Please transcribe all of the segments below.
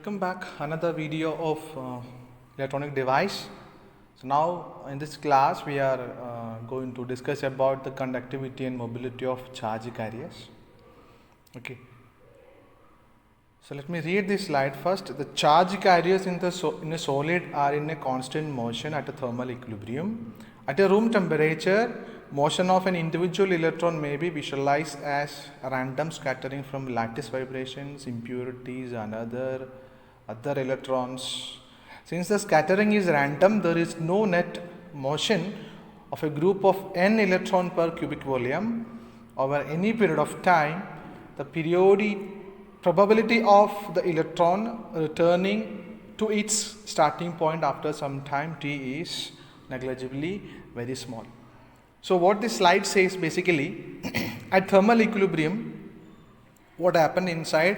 Welcome back, another video of electronic device. So now in this class we are going to discuss about the conductivity and mobility of charge carriers. Okay. So let me read this slide first. The charge carriers in a solid are in a constant motion at a thermal equilibrium. At a room temperature, motion of an individual electron may be visualized as random scattering from lattice vibrations, impurities and other electrons. Since the scattering is random, there is no net motion of a group of n electron per cubic volume over any period of time. The probability of the electron returning to its starting point after some time t is negligibly very small. So what this slide says basically, at thermal equilibrium, what happened inside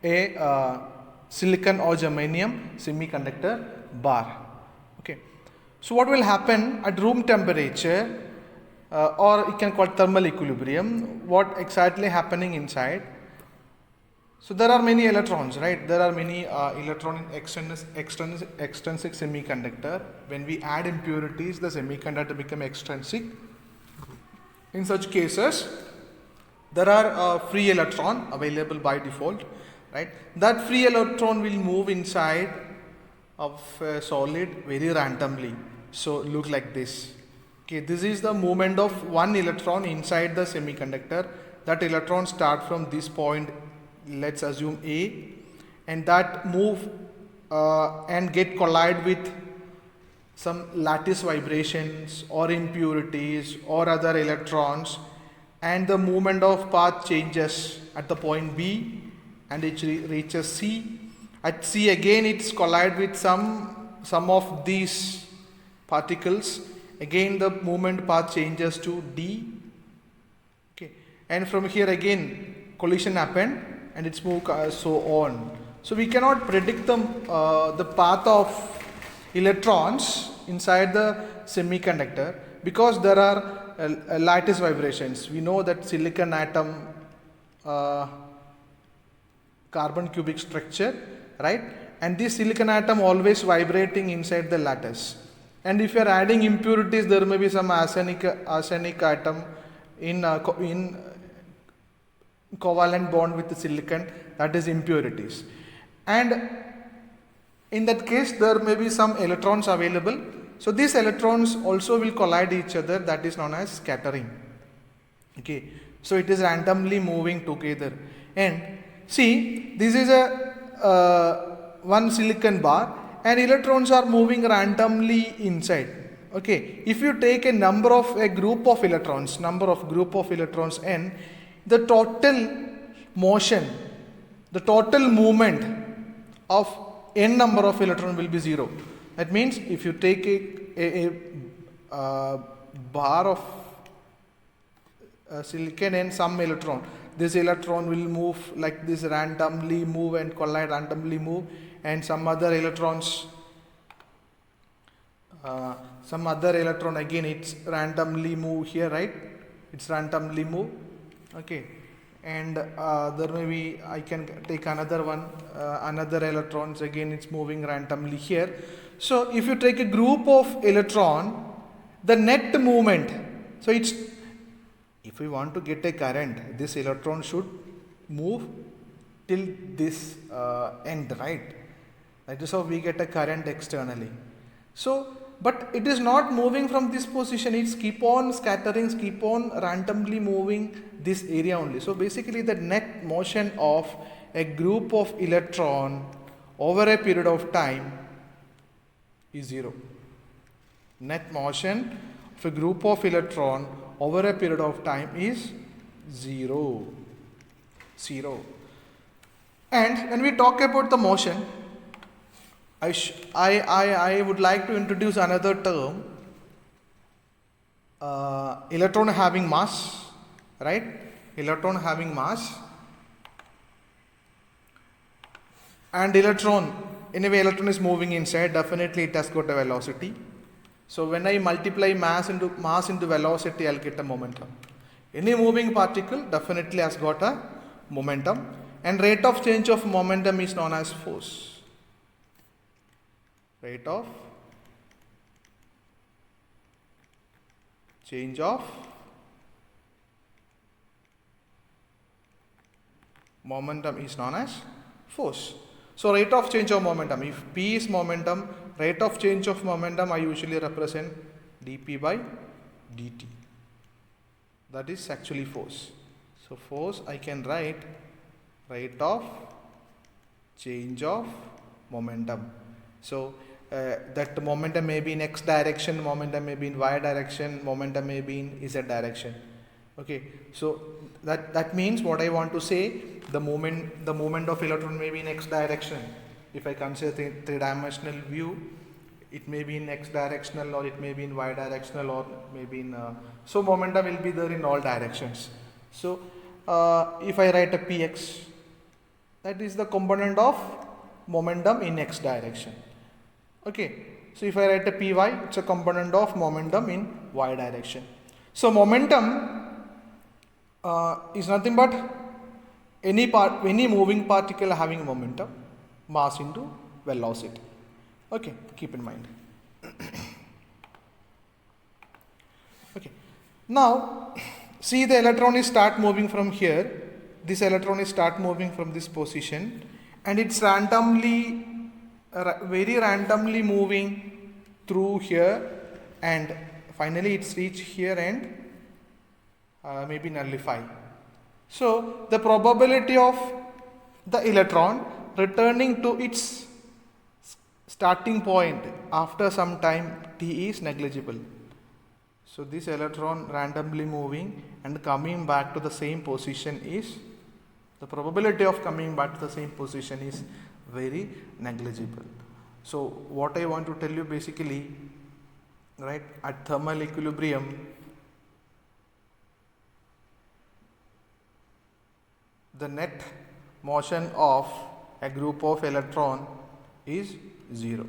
a silicon or germanium semiconductor bar. Okay. So what will happen at room temperature, or you can call it thermal equilibrium, what exactly happening inside? So there are many electrons, right? There are many electron in extrinsic semiconductor. When we add impurities, the semiconductor become extrinsic. In such cases, there are free electron available by default, right? That free electron will move inside of a solid very randomly. So look like this. Okay, this is the movement of one electron inside the semiconductor. That electron start from this point, let's assume A, and that move and get collide with some lattice vibrations or impurities or other electrons, and the movement of path changes at the point B and it reaches C. At C again it's collide with some of these particles, again the movement path changes to D. Okay, and from here again collision happened and it's moved so on. So we cannot predict the path of electrons inside the semiconductor because there are lattice vibrations. We know that silicon atom carbon cubic structure, right? And this silicon atom always vibrating inside the lattice. And if you are adding impurities, there may be some arsenic atom in covalent bond with the silicon, that is impurities. And in that case there may be some electrons available. So these electrons also will collide each other, that is known as scattering. Okay, so it is randomly moving together. And see, this is a one silicon bar and electrons are moving randomly inside. Okay, if you take a group of electrons n, the total motion, the total movement of n number of electrons will be 0. That means if you take a bar of silicon and some electron, this electron will move like this, randomly move and collide, randomly move, and some other electron again it's randomly move here, right? It's randomly move. Okay, and there may be, I can take another one, another electrons, again it's moving randomly here. So if you take a group of electron, the net movement, so it's, if we want to get a current, this electron should move till this end, right? That is how we get a current externally. So but it is not moving from this position, it's keep on scattering, keep on randomly moving this area only. So basically the net motion of a group of electron over a period of time is 0. Net motion of a group of electron over a period of time is 0. And when we talk about the motion, I would like to introduce another term, electron having mass, right? Electron having mass, and electron is moving inside, definitely it has got a velocity. So when I multiply mass into velocity, I'll get a momentum. Any moving particle definitely has got a momentum. and rate of change of momentum is known as force. Rate of change of momentum is known as force. So rate of change of momentum, if P is momentum, rate of change of momentum I usually represent dP by dt. That is actually force. So force I can write rate of change of momentum. So that momentum may be in x direction, momentum may be in y direction, momentum may be in z direction. Okay, so that means what I want to say, the movement of electron may be in x direction. If I consider three-dimensional view, it may be in x directional, or it may be in y directional, or maybe in so momentum will be there in all directions. So if I write a px, that is the component of momentum in x direction. Okay, so if I write a py, it's a component of momentum in y direction. So momentum is nothing but any moving particle having momentum, mass into velocity. Okay, keep in mind. Okay, now see, the electron is start moving from here. This electron is start moving from this position, and it's randomly, very randomly moving through here, and finally it's reach here and maybe nullify. So the probability of the electron returning to its starting point after some time t is negligible. So this electron randomly moving and coming back to the same position is, the probability of coming back to the same position is very negligible. So what I want to tell you basically, right, at thermal equilibrium, the net motion of a group of electron is 0.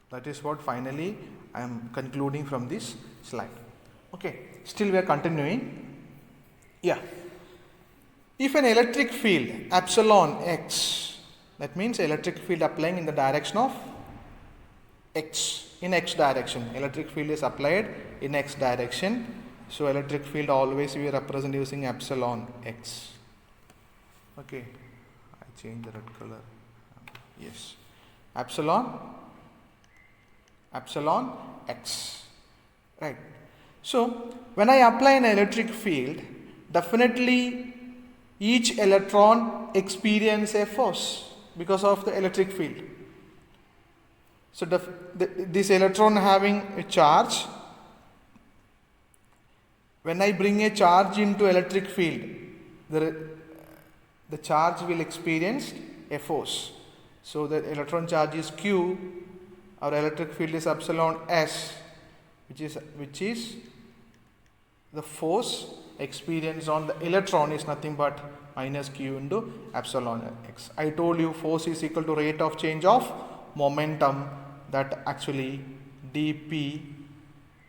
That is what finally I am concluding from this slide. Okay, still we are continuing. Yeah, if an electric field epsilon x, that means electric field applying in the direction of x, in x direction, electric field is applied in x direction, so electric field always we represent using epsilon x. Okay, I change the red color. Yes, epsilon x, right. So when I apply an electric field, definitely each electron experience a force because of the electric field. So this electron having a charge, when I bring a charge into electric field, the charge will experience a force. So the electron charge is q, our electric field is epsilon s, which is the force experience on the electron is nothing but minus q into epsilon x. I told you force is equal to rate of change of momentum, that actually dp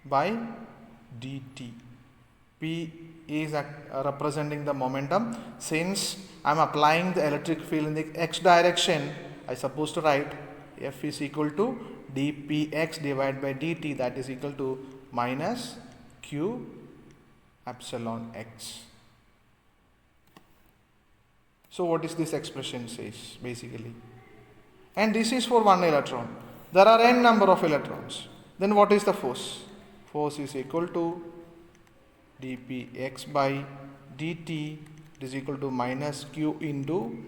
by dt. P is representing the momentum. Since I am applying the electric field in the x direction, I supposed to write F is equal to dpx divided by dt, that is equal to minus q epsilon x. So what is this expression says basically? And this is for one electron. There are n number of electrons. Then what is the force? Force is equal to dpx by dt is equal to minus q into,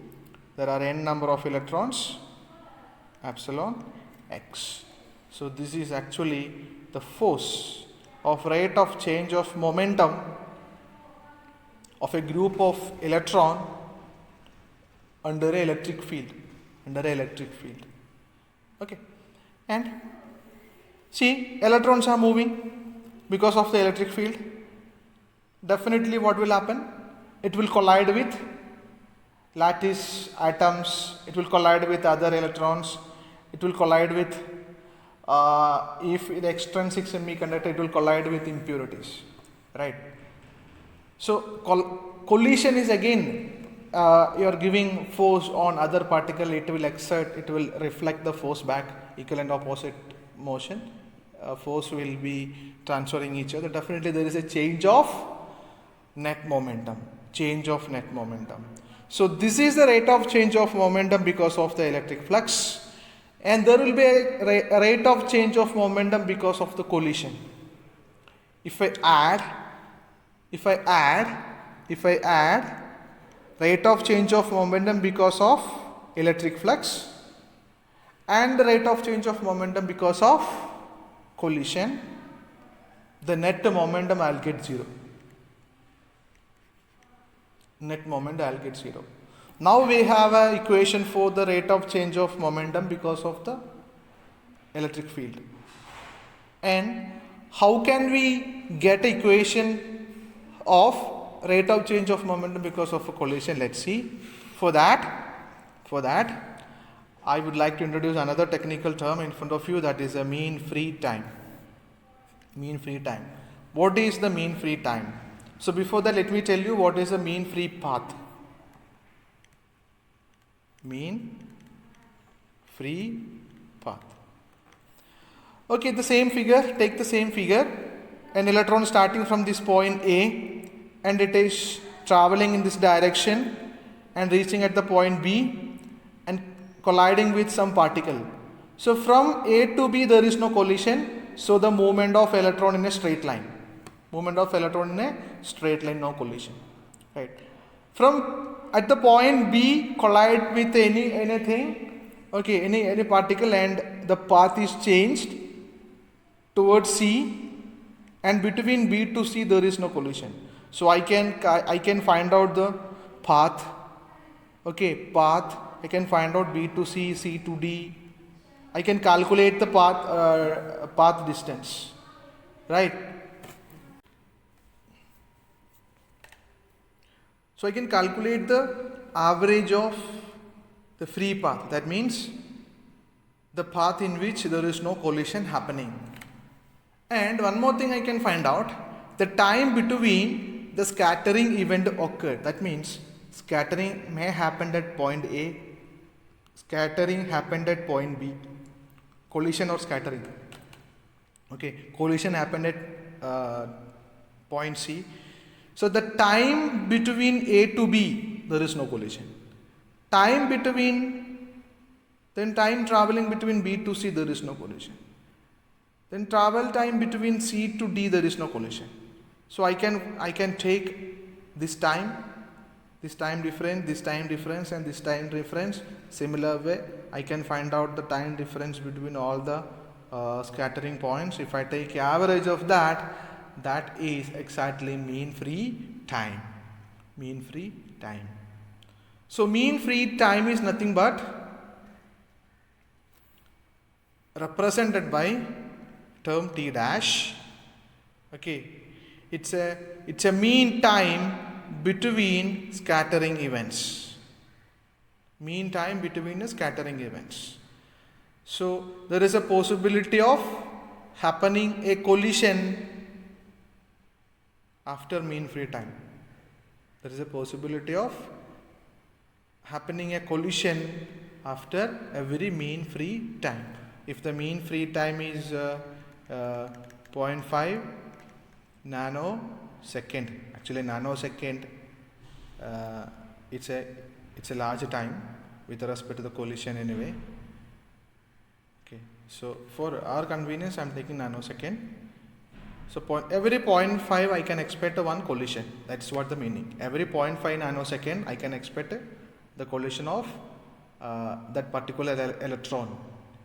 there are n number of electrons, epsilon x. So this is actually the force of rate of change of momentum of a group of electron under an electric field, okay. And see, electrons are moving because of the electric field. Definitely what will happen? It will collide with lattice atoms, it will collide with other electrons, it will collide with, if the extrinsic semiconductor, it will collide with impurities, right. So collision is again you are giving force on other particle, it will exert, it will reflect the force back, equivalent opposite motion. Force will be transferring each other. Definitely there is a change of net momentum. So this is the rate of change of momentum because of the electric flux, and there will be a rate of change of momentum because of the collision. If I add rate of change of momentum because of electric flux and the rate of change of momentum because of collision, the net momentum I'll get 0. Now we have an equation for the rate of change of momentum because of the electric field. And how can we get an equation of rate of change of momentum because of a collision? Let's see. For that I would like to introduce another technical term in front of you, that is a mean free time. What is the mean free time? So before that, let me tell you what is a mean free path. Okay, take the same figure, an electron starting from this point A, and it is traveling in this direction and reaching at the point B and colliding with some particle. So from A to B there is no collision, so the movement of electron in a straight line. No collision. Right. From at the point B, collide with anything, okay, any particle, and the path is changed towards C, and between B to C there is no collision. So I can find out the path. Okay, I can find out B to C, C to D. I can calculate the path distance, right? So I can calculate the average of the free path. That means the path in which there is no collision happening. And one more thing I can find out, the time between the scattering event occurred. That means scattering may happen at point A, scattering happened at point B, collision or scattering. Okay, collision happened at point C. So the time between A to B, there is no collision. Time traveling between B to C, there is no collision. Then travel time between C to D, there is no collision. So I can take this time difference, and this time difference. Similar way, I can find out the time difference between all the scattering points. If I take average of that is exactly mean free time. So mean free time is nothing but represented by term T dash. Okay, it's a mean time between scattering events. So there is a possibility of happening a collision after mean free time. There is a possibility of happening a collision after every mean free time. If the mean free time is 0.5 nanosecond, actually nanosecond, it's a large time with respect to the collision anyway. Okay, so for our convenience I am taking nanosecond. So every 0.5 I can expect one collision. That's what the meaning. Every 0.5 nanosecond I can expect the collision of that particular electron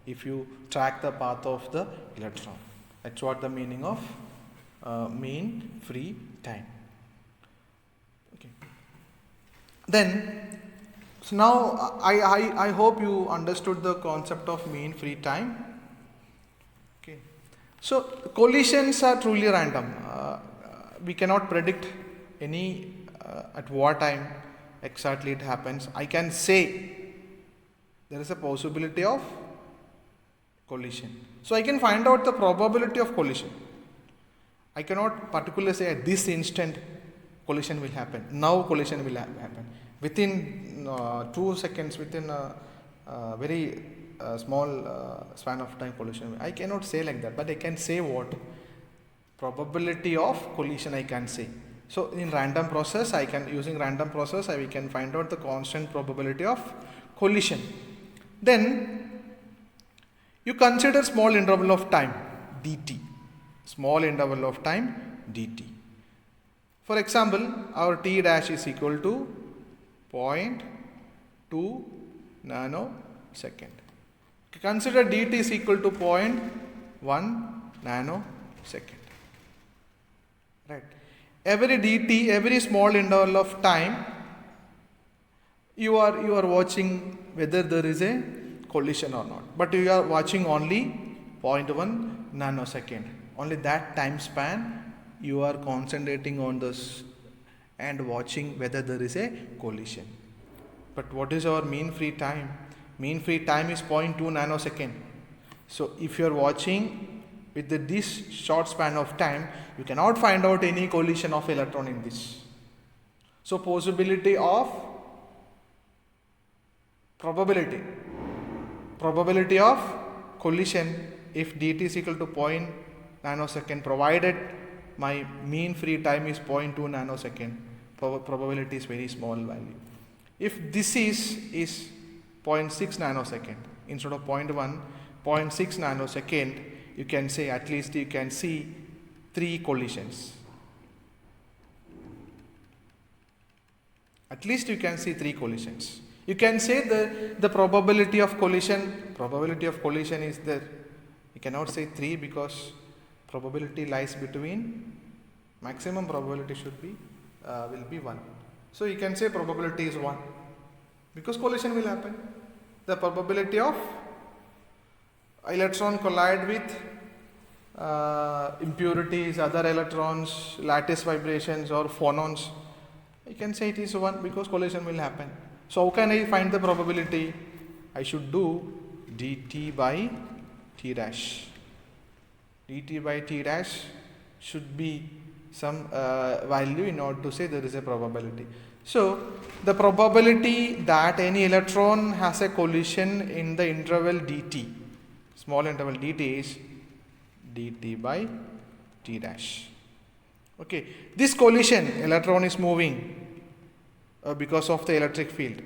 if you track the path of the electron. That's what the meaning of mean free time. Okay. Then, so now I hope you understood the concept of mean free time. Okay. So collisions are truly random. We cannot predict any at what time exactly it happens. I can say there is a possibility of collision. So I can find out the probability of collision. I cannot particularly say at this instant collision will happen. Now collision will happen. within 2 seconds, within a very small span of time collision. I cannot say like that, but I can say what? Probability of collision I can say. So in random process, using random process, we can find out the constant probability of collision. Then you consider small interval of time dt, small interval of time dt. For example, our t dash is equal to 0.2 nanosecond. Consider dt is equal to 0.1 nanosecond. Right. Every dt, every small interval of time, you are watching whether there is a collision or not. But you are watching only 0.1 nanosecond. Only that time span you are concentrating on this and watching whether there is a collision. But what is our mean free time? Mean free time is 0.2 nanosecond. So if you are watching with this short span of time, you cannot find out any collision of electron in this. So probability of collision if dt is equal to 0.0 nanosecond, provided my mean free time is 0.2 nanosecond, probability is very small value. If this is 0.6 nanosecond instead of 0.1, 0.6 nanosecond, you can say at least you can see 3 collisions. At least you can see 3 collisions. You can say the probability of collision is there. You cannot say 3 because probability lies between, maximum probability should be will be 1. So you can say probability is 1 because collision will happen. The probability of electron collide with impurities, other electrons, lattice vibrations or phonons, I can say it is 1 because collision will happen. So how can I find the probability? I should do dt by t dash. dt by t dash should be some value in order to say there is a probability. So the probability that any electron has a collision in the interval dt, small interval dt, is dt by t dash. Okay, this collision, electron is moving because of the electric field.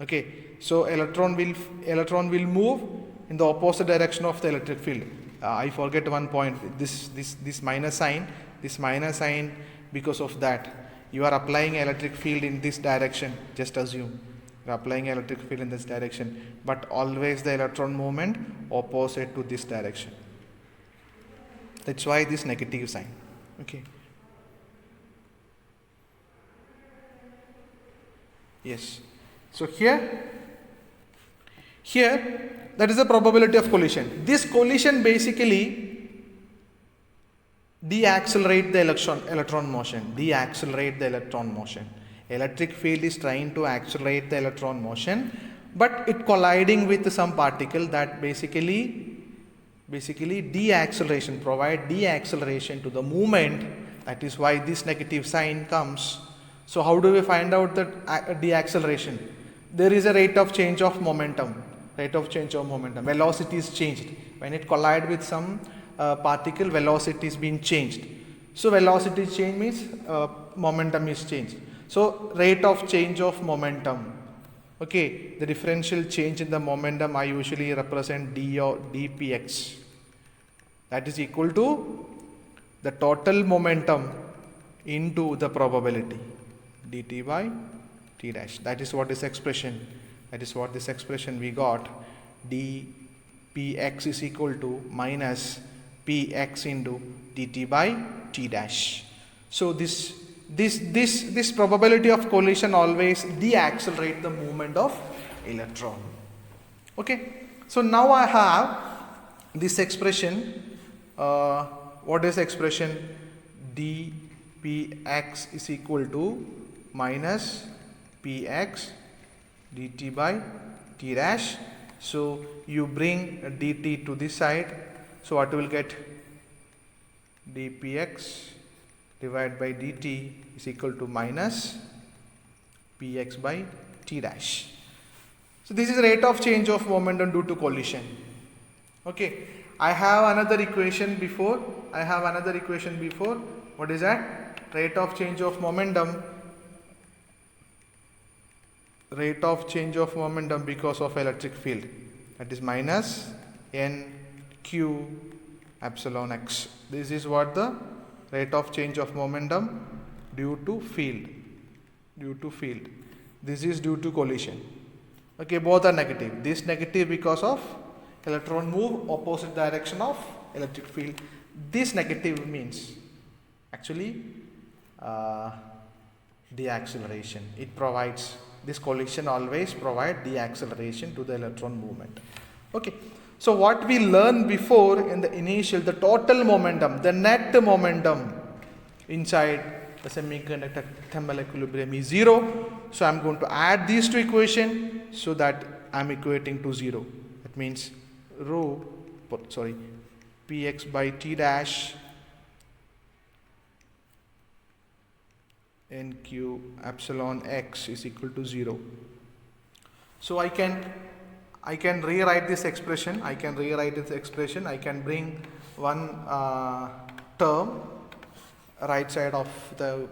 Okay, so electron will move in the opposite direction of the electric field. I forget one point. This minus sign, because of that you are applying electric field in this direction. Just assume you are applying electric field in this direction, but always the electron movement opposite to this direction. That's why this negative sign. Okay. Yes. So here that is the probability of collision. This collision basically deaccelerate the electron motion. Electric field is trying to accelerate the electron motion, but it colliding with some particle that basically deacceleration, provide deacceleration to the movement. That is why this negative sign comes. So how do we find out the deacceleration? There is a rate of change of momentum. Velocity is changed. When it collide with some particle, velocity is being changed. So velocity change means momentum is changed. So rate of change of momentum. Okay, the differential change in the momentum I usually represent d or dpx. That is equal to the total momentum into the probability dt by t dash. That is what this expression we got. dpx is equal to minus px into dt by t dash. So this probability of collision always deaccelerate the movement of electron. Okay, so now I have this expression. What is the expression? dpx is equal to minus px dt by t dash. So you bring dt to this side, so what will get? dpx divided by dt is equal to minus px by t dash. So this is rate of change of momentum due to collision. Okay, I have another equation before. What is that? Rate of change of momentum. Rate of change of momentum because of electric field. That is minus n q epsilon x. This is what the rate of change of momentum due to field. This is due to collision. Okay, both are negative. This negative because of electron move opposite direction of electric field. This negative means actually deacceleration. It provides, this collision always provide deacceleration to the electron movement. Okay, so what we learned before in the initial, the total momentum, the net momentum inside the semiconductor thermal equilibrium is 0. So I am going to add these two equations so that I am equating to 0. That means px by t dash nq epsilon x is equal to 0. So I can rewrite this expression. I can bring one term right side of the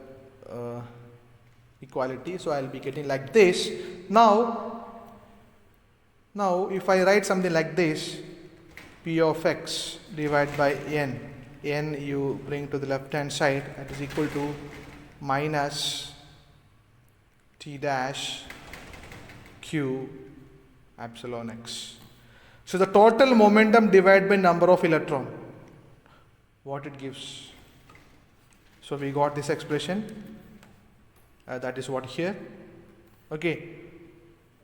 equality. So I will be getting like this. Now if I write something like this, p of x divided by n you bring to the left hand side, that is equal to minus t dash q epsilon x. So the total momentum divided by number of electron, what it gives. So we got this expression, that is what here. Okay,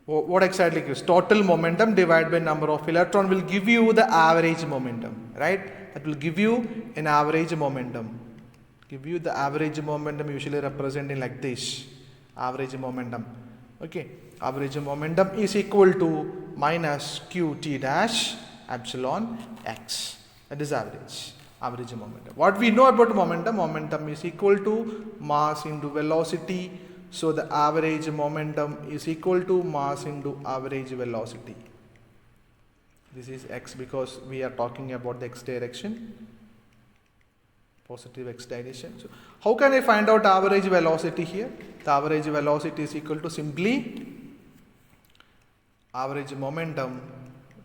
what exactly gives? Total momentum divided by number of electron will give you the average momentum, right? That will give you an average momentum. The average momentum usually representing like this, average momentum. Okay, average momentum is equal to minus qt dash epsilon x. That is average momentum. What we know about momentum is equal to mass into velocity. So the average momentum is equal to mass into average velocity. This is x because we are talking about the x direction, positive x direction. So how can I find out average velocity here? The average velocity is equal to simply average momentum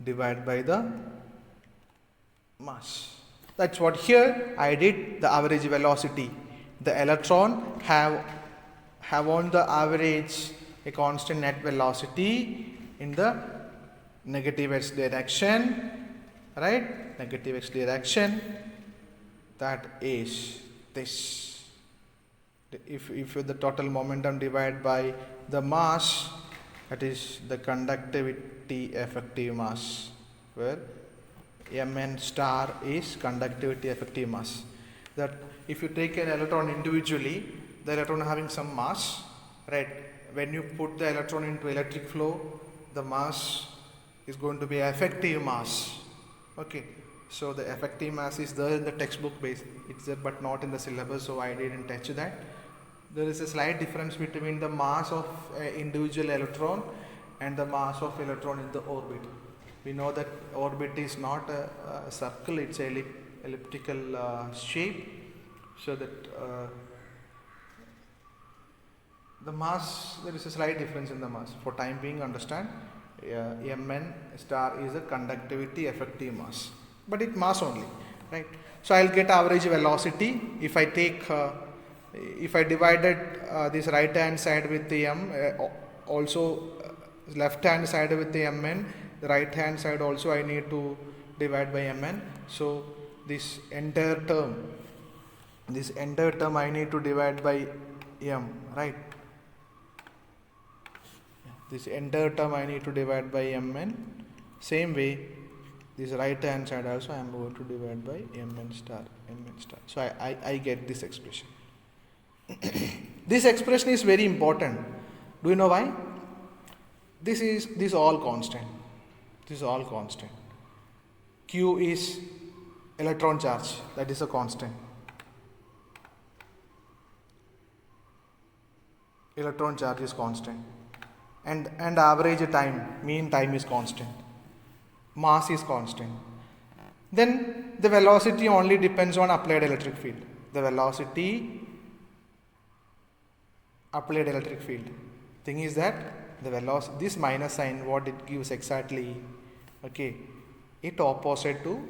divided by the mass. That's what here I did, the average velocity. The electron have on the average a constant net velocity in the negative x direction, right? Negative x direction, that is this. If the total momentum divided by the mass, that is the conductivity effective mass, where Mn star is conductivity effective mass. That if you take an electron individually, the electron having some mass, right? When you put the electron into electric flow, the mass is going to be effective mass. Okay, so the effective mass is there in the textbook base, it's there but not in the syllabus, so I didn't touch that. There is a slight difference between the mass of individual electron and the mass of electron in the orbit. We know that orbit is not a circle, it's a elliptical shape, so that the mass, there is a slight difference in the mass. For time being, understand, Mn star is a conductivity effective mass, but it mass only, right? So I'll get average velocity if I take if I divided this right hand side with the m, also left hand side with the mn, the right hand side also I need to divide by mn. So this entire term I need to divide by m, right? This entire term I need to divide by mn. Same way, this right hand side also I am going to divide by mn star. So I get this expression. This expression is very important. Do you know why? This is all constant. Q is electron charge, that is a constant. electron charge is constant, and average time, mean time is constant, mass is constant, then the velocity only depends on applied electric field. The velocity, applied electric field. Thing is that the velocity, this minus sign, what it gives exactly, okay, it opposite to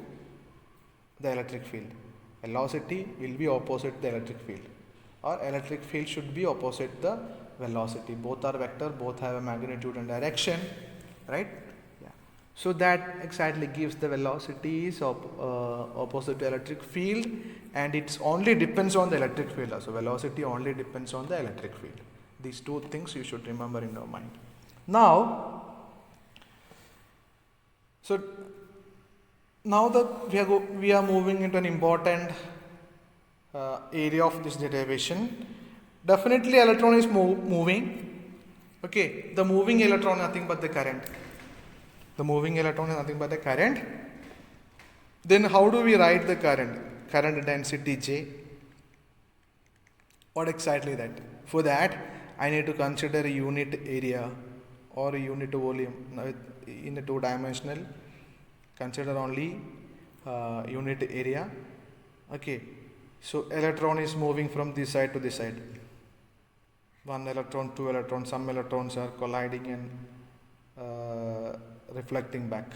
the electric field. Velocity will be opposite the electric field, or electric field should be opposite the velocity. Both are vector, both have a magnitude and direction, right? Yeah. So that exactly gives the velocity is opposite to electric field, and it only depends on the electric field. So velocity only depends on the electric field. These two things you should remember in your mind. Now, so now that we are moving into an important area of this derivation. Definitely electron is moving. Okay, the moving electron nothing but the current. The moving electron is nothing but the current. Then how do we write the current? Current density J. What exactly that? For that, I need to consider a unit area or a unit volume. Now, in the two-dimensional, consider only unit area. Okay, so electron is moving from this side to this side. One electron, two electrons, some electrons are colliding and reflecting back.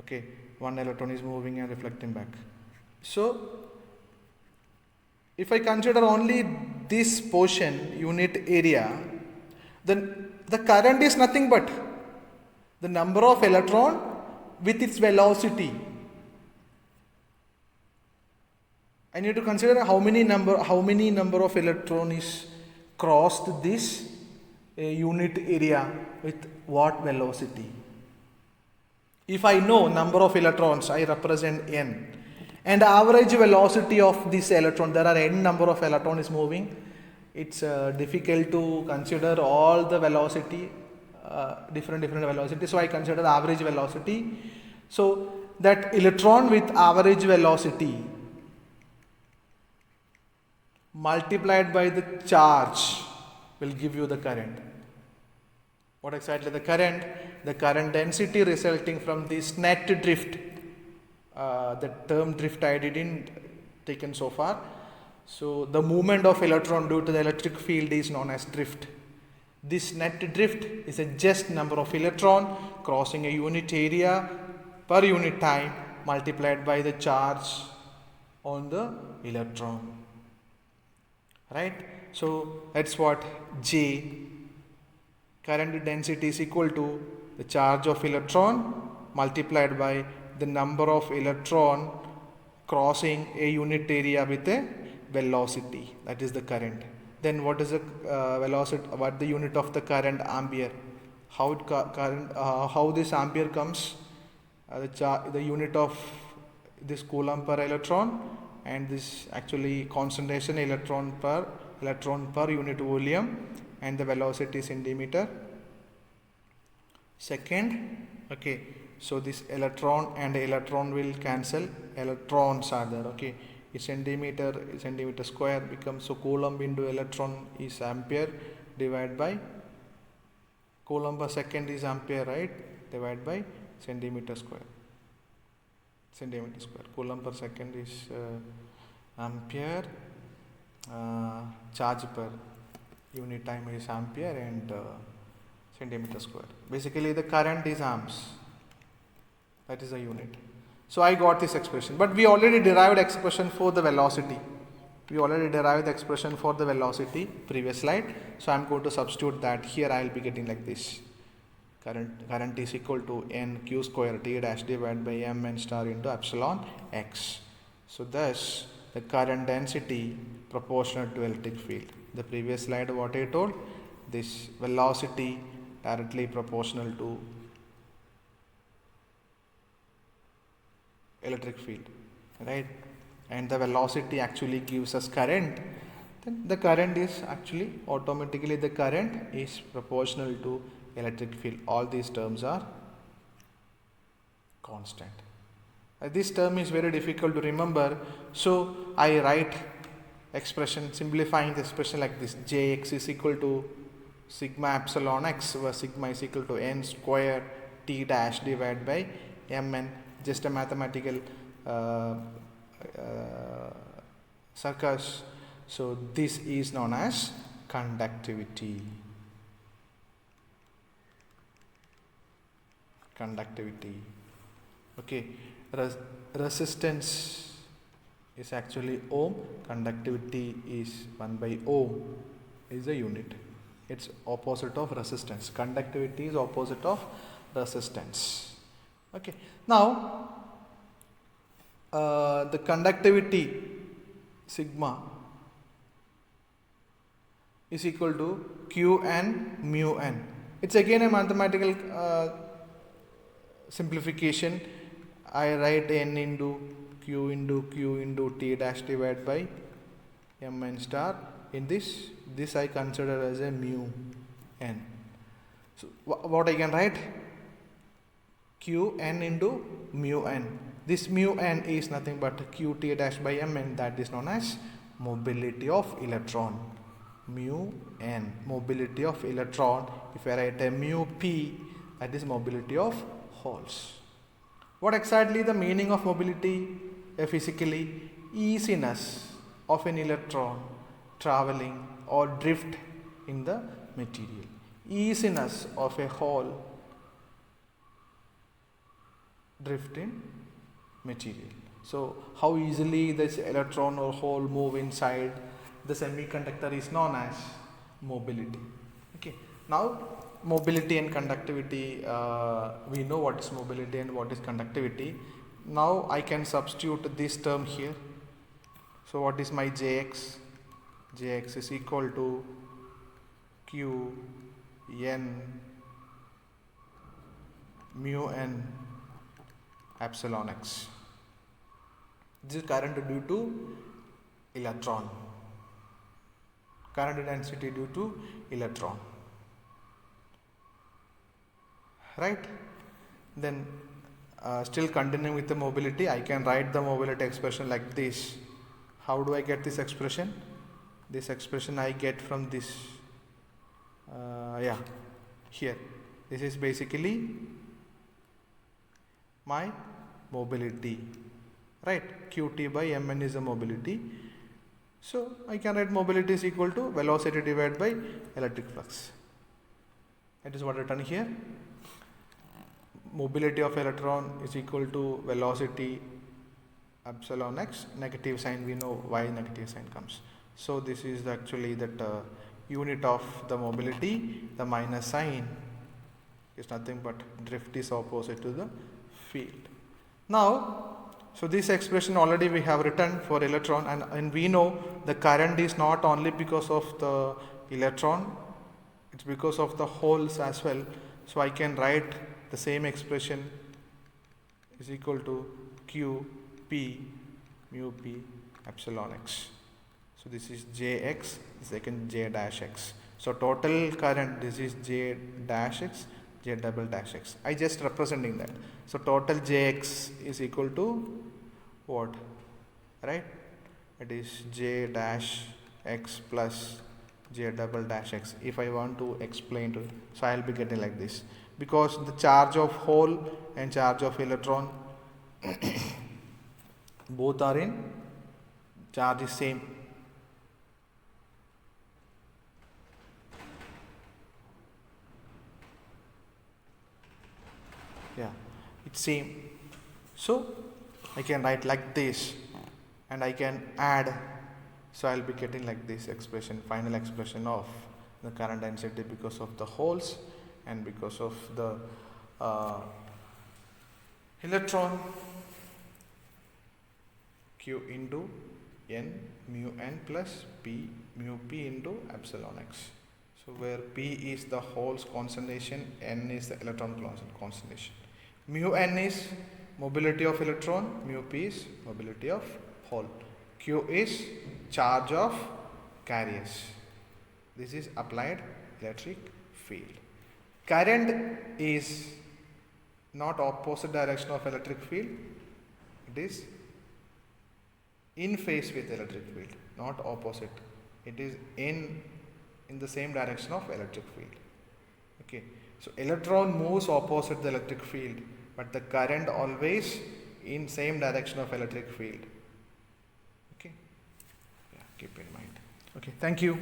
Okay, one electron is moving and reflecting back. So if I consider only this portion, unit area, then the current is nothing but the number of electron with its velocity. I need to consider how many number of electron is crossed this unit area with what velocity. If I know number of electrons, I represent n, and average velocity of this electron, there are n number of electron is moving. It's difficult to consider all the velocity, different velocity. So I consider average velocity. So that electron with average velocity multiplied by the charge will give you the current. What exactly the current? The current density resulting from this net drift. The term drift I didn't taken so far. So the movement of electron due to the electric field is known as drift. This net drift is a just number of electron crossing a unit area per unit time multiplied by the charge on the electron. Right? So that's what J, current density, is equal to the charge of electron multiplied by the number of electron crossing a unit area with a velocity. That is the current. Then what is the velocity? What the unit of the current? Ampere. How this ampere comes? The unit of this coulomb per electron, and this actually concentration electron per unit volume, and the velocity centimeter second. Okay, so this electron and electron will cancel, electrons are there. Okay, centimeter square becomes, so coulomb into electron is ampere divided by coulomb per second is ampere, right, divided by centimeter square. Coulomb per second is ampere, charge per unit time is ampere, and centimeter square. Basically the current is amps. That is the unit. So I got this expression, but we already derived expression for the velocity. Previous slide. So I am going to substitute that. Here I will be getting like this. Current is equal to n q square t dash divided by m n star into epsilon x. So thus the current density proportional to electric field. The previous slide what I told, this velocity directly proportional to electric field, right? And the velocity actually gives us current. Then the current is actually automatically the current is proportional to electric field. All these terms are constant. This term is very difficult to remember, so I write expression, simplifying the expression like this: Jx is equal to sigma epsilon x, where sigma is equal to n square t dash divided by mn, just a mathematical circus. So this is known as conductivity. Okay, resistance is actually ohm, conductivity is 1 by ohm is a unit. It's opposite of resistance. Conductivity is opposite of resistance. Okay, now the conductivity sigma is equal to q n mu n. It's again a mathematical simplification. I write n into q into t dash divided by mn star. In this I consider as a mu n. So what I can write? Q n into mu n. This mu n is nothing but q t dash by mn, that is known as mobility of electron. Mu n, mobility of electron. If I write a mu p, that is mobility of holes. What exactly the meaning of mobility? Physically, easiness of an electron traveling or drift in the material. Easiness of a hole drift in material. So how easily this electron or hole move inside the semiconductor is known as mobility. Okay, now mobility and conductivity, we know what is mobility and what is conductivity. Now I can substitute this term here. So what is my Jx? Jx is equal to q n mu n epsilon x. This is current due to electron. Current density due to electron. Right? Then still continuing with the mobility, I can write the mobility expression like this. How do I get this expression? This expression I get from this. Here. This is basically my mobility. Right? Qt by mn is a mobility. So I can write mobility is equal to velocity divided by electric flux. That is what written here. Mobility of electron is equal to velocity epsilon x, negative sign, we know why negative sign comes. So this is actually that unit of the mobility. The minus sign is nothing but drift is opposite to the field. Now, so this expression already we have written for electron, and we know the current is not only because of the electron, it's because of the holes as well. So I can write the same expression is equal to q p mu p epsilon x. So this is jx, second j dash x. So total current, this is j dash x, j double dash x. I just representing that. So total jx is equal to what? Right? It is j dash x plus j double dash x. If I want to explain to it, so I will be getting like this. Because the charge of hole and charge of electron both are in, charge is same. Yeah, it's same. So I can write like this, and I can add. So I'll be getting like this expression, final expression of the current density because of the holes and because of the electron, q into n mu n plus p mu p into epsilon x. So where p is the holes concentration, n is the electron concentration. Mu n is mobility of electron, mu p is mobility of hole. Q is charge of carriers. This is applied electric field. Current is not opposite direction of electric field. It is in phase with electric field, not opposite. It is in in the same direction of electric field. Okay, so electron moves opposite the electric field, but the current always in same direction of electric field. Okay, yeah, keep in mind. Okay, thank you.